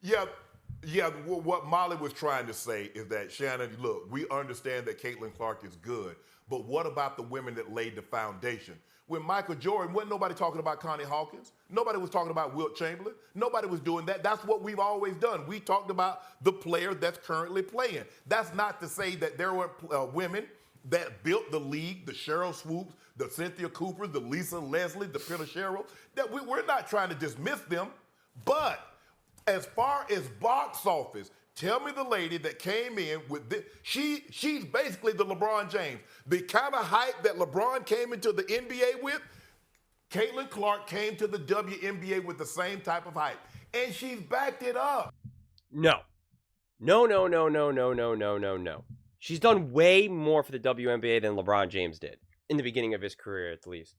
Yeah, yeah. What Molly was trying to say is that, Shannon, look, we understand that Caitlin Clark is good, but what about the women that laid the foundation? When Michael Jordan, wasn't nobody talking about Connie Hawkins. Nobody was talking about Wilt Chamberlain. Nobody was doing that. That's what we've always done. We talked about the player that's currently playing. That's not to say that there were women that built the league, the Cheryl Swoops, the Cynthia Cooper, the Lisa Leslie, the Peter Cheryl, that we're not trying to dismiss them, but as far as box office, tell me the lady that came in with this. She's basically the LeBron James. The kind of hype that LeBron came into the NBA with, Caitlin Clark came to the WNBA with the same type of hype. And she's backed it up. No. No, no, no, no, no, no, no, no, no. She's done way more for the WNBA than LeBron James did, in the beginning of his career at least.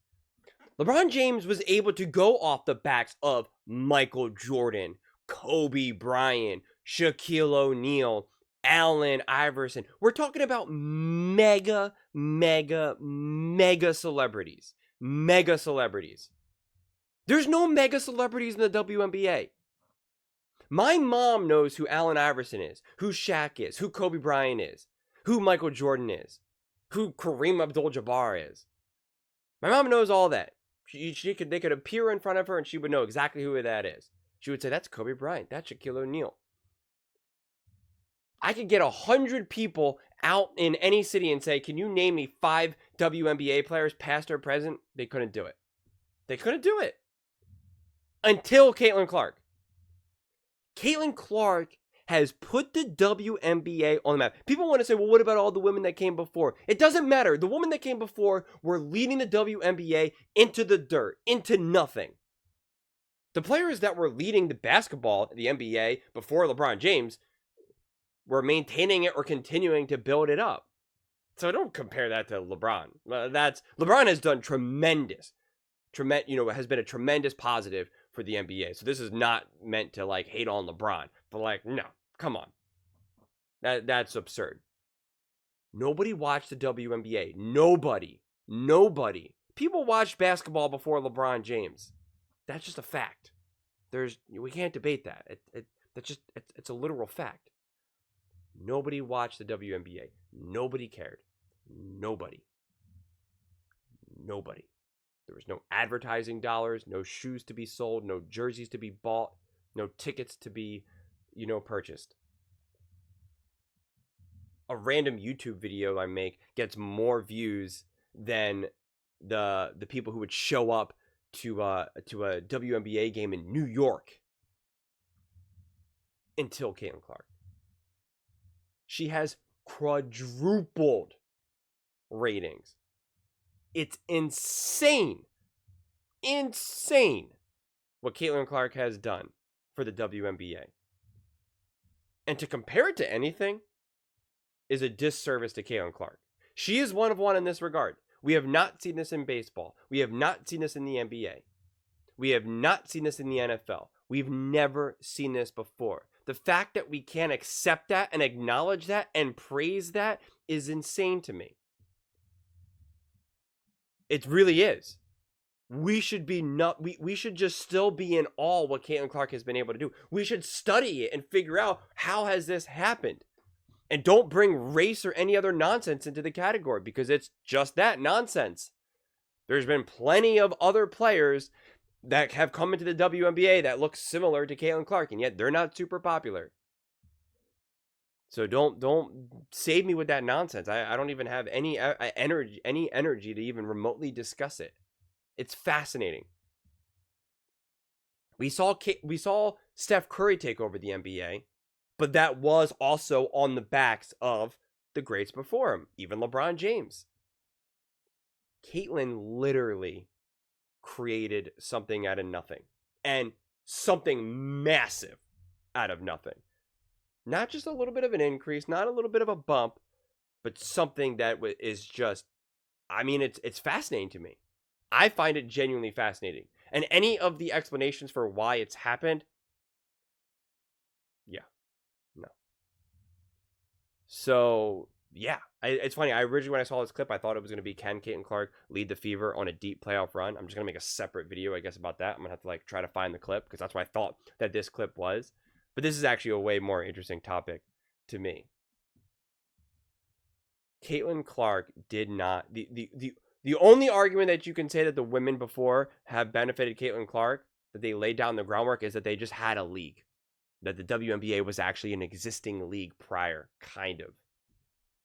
LeBron James was able to go off the backs of Michael Jordan, Kobe Bryant, Shaquille O'Neal, Allen Iverson. We're talking about mega, mega, mega celebrities. Mega celebrities. There's no mega celebrities in the WNBA. My mom knows who Allen Iverson is, who Shaq is, who Kobe Bryant is, who Michael Jordan is, who Kareem Abdul-Jabbar is. My mom knows all that. They could appear in front of her and she would know exactly who that is. She would say, that's Kobe Bryant. That's Shaquille O'Neal. I could get 100 people out in any city and say, can you name me 5 WNBA players, past or present? They couldn't do it. They couldn't do it. Until Caitlin Clark. Caitlin Clark has put the WNBA on the map. People want to say, well, what about all the women that came before? It doesn't matter. The women that came before were leading the WNBA into the dirt, into nothing. The players that were leading the basketball, the NBA, before LeBron James, were maintaining it or continuing to build it up. So don't compare that to LeBron. LeBron has done tremendous, has been a tremendous positive for the NBA. So this is not meant to like hate on LeBron, but no, come on, that's absurd. Nobody watched the WNBA. Nobody. People watched basketball before LeBron James. That's just a fact. We can't debate that. It's a literal fact. Nobody watched the WNBA. Nobody cared. Nobody. There was no advertising dollars, no shoes to be sold, no jerseys to be bought, no tickets to be, purchased. A random YouTube video I make gets more views than the people who would show up to a WNBA game in New York until Caitlin Clark. She has quadrupled ratings. It's insane what Caitlin Clark has done for the WNBA. And to compare it to anything is a disservice to Caitlin Clark. She is one of one in this regard. We have not seen this in baseball. We have not seen this in the NBA. We have not seen this in the NFL. We've never seen this before. The fact that we can't accept that and acknowledge that and praise that is insane to me. It really is. We should just still be in awe what Caitlin Clark has been able to do. We should study it and figure out how has this happened. And don't bring race or any other nonsense into the category because it's just that, nonsense. There's been plenty of other players that have come into the WNBA that look similar to Caitlin Clark, and yet they're not super popular. So don't save me with that nonsense. I don't even have any energy to even remotely discuss it. It's fascinating. We saw Steph Curry take over the NBA, but that was also on the backs of the greats before him, even LeBron James. Caitlin literally created something out of nothing, and something massive out of nothing. Not just a little bit of an increase, not a little bit of a bump, but something that is just, it's fascinating to me. I find it genuinely fascinating. And any of the explanations for why it's happened, no. So, yeah, it's funny. Originally, when I saw this clip, I thought it was going to be, can Caitlin Clark lead the Fever on a deep playoff run? I'm just going to make a separate video, I guess, about that. I'm going to have to try to find the clip because that's what I thought that this clip was. But this is actually a way more interesting topic to me. Caitlin Clark did not the only argument that you can say that the women before have benefited Caitlin Clark, that they laid down the groundwork, is that they just had a league. That the WNBA was actually an existing league prior, kind of.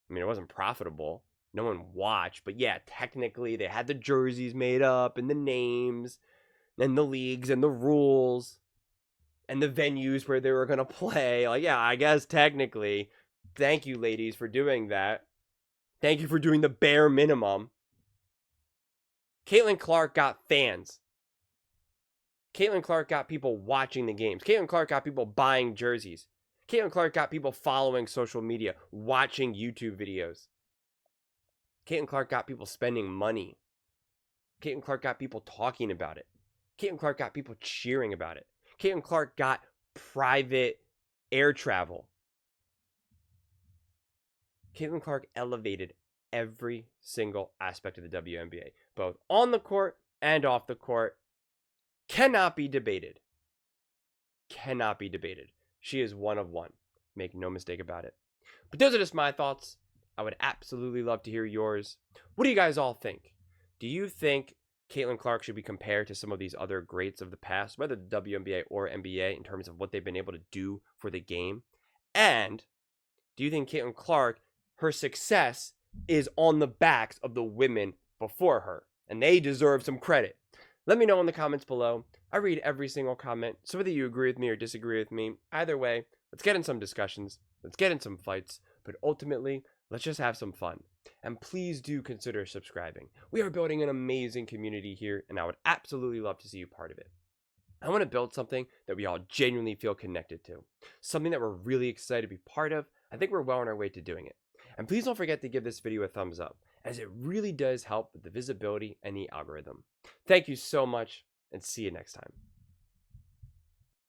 I mean, it wasn't profitable. No one watched, but yeah, technically they had the jerseys made up and the names and the leagues and the rules and the venues where they were going to play. Like, yeah, I guess technically, thank you, ladies, for doing that. Thank you for doing the bare minimum. Caitlin Clark got fans. Caitlin Clark got people watching the games. Caitlin Clark got people buying jerseys. Caitlin Clark got people following social media, watching YouTube videos. Caitlin Clark got people spending money. Caitlin Clark got people talking about it. Caitlin Clark got people cheering about it. Caitlin Clark got private air travel. Caitlin Clark elevated every single aspect of the WNBA, both on the court and off the court. Cannot be debated. Cannot be debated. She is one of one. Make no mistake about it. But those are just my thoughts. I would absolutely love to hear yours. What do you guys all think? Do you think Caitlin Clark should be compared to some of these other greats of the past, whether the WNBA or NBA, in terms of what they've been able to do for the game? And do you think Caitlin Clark, her success is on the backs of the women before her, and they deserve some credit? Let me know in the comments below. I read every single comment, so whether you agree with me or disagree with me, either way, let's get in some discussions, let's get in some fights, but ultimately, let's just have some fun. And please do consider subscribing. We are building an amazing community here, and I would absolutely love to see you part of it. I want to build something that we all genuinely feel connected to, something that we're really excited to be part of. I think we're well on our way to doing it. And please don't forget to give this video a thumbs up, as it really does help with the visibility and the algorithm. Thank you so much, and see you next time.